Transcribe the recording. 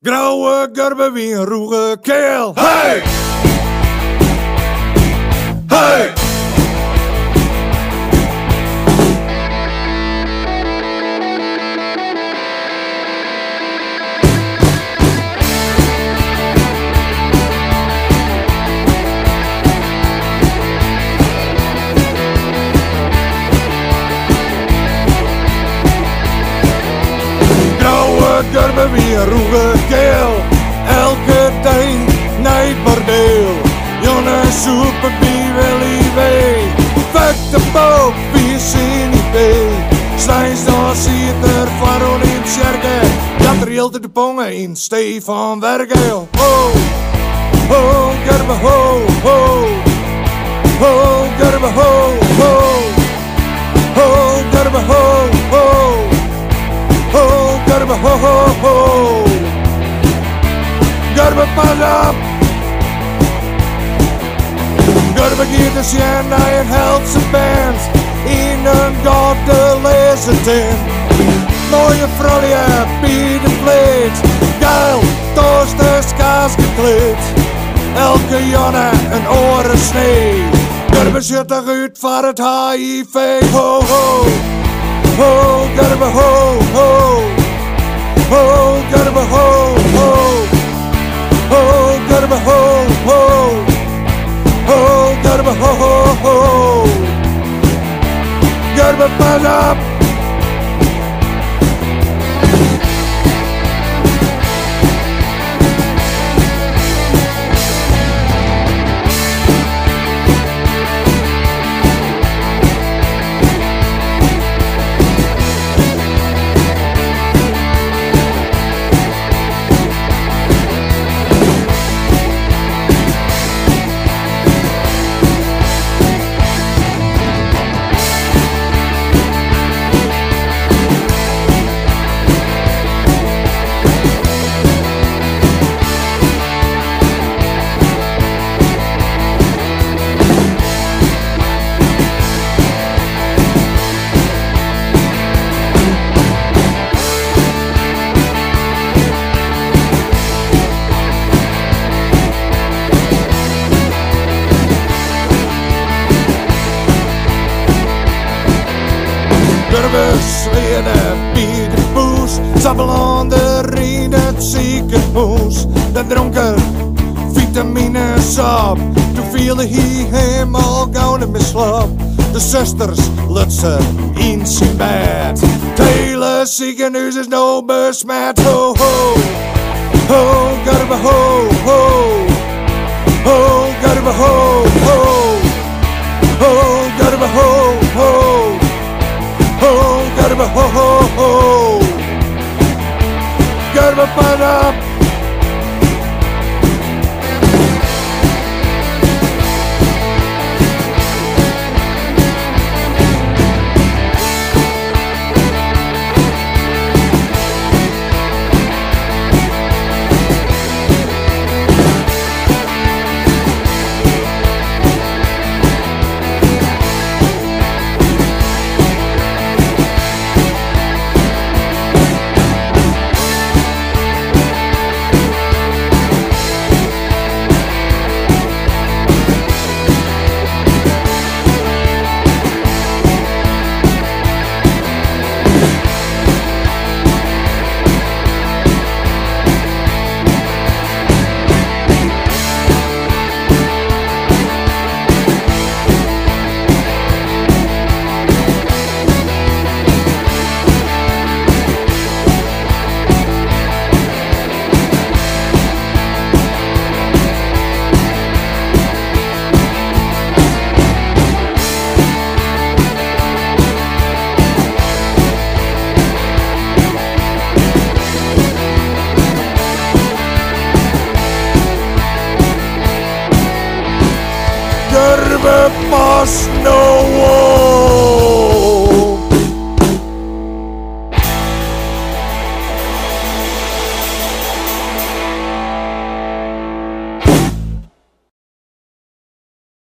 Grauwe garbe wie een roege keel. Hey! Hey! Garbe wie een roege keel, elke dag naar bordeel. Jonne soepen wie wil ie wee, fuck de poop wie zien niet wee. Stijns dan ziet er van in sjerken, dat er heel de pongen in Stefan werken. Ho, ho, garbe ho, ho, ho, garbe ho, ho, ho, garbe ho, ho. Ho, garbe ho ho ho, garbe pas op. Garbe giet de sjen naar een heldse band in een goede lezentent. Mooie vrouwje bij de vleet, geil, toast de skaas gekleed. Elke jonne een orensnee, garbe zit eruit voor het HIV. Ho ho. Ho, garbe ho, ho. Ho, garbe ho, ho. Ho, garbe ho, ho. Ho, garbe ho, ho, ho. Garbe pas op. Garbe sleden bij de poes, zappelander in het ziekenhuis. De dronken vitamines op, toen viel hij helemaal gauw in slaap. De zusters lutsen in zijn bed, het hele ziekenhuis is nou besmet. Ho ho, ho, garbe ho, ho. Ho, garbe ho, ho. Ho, garbe ho, ho. Ho, garbe ho ho ho, garbe pas op.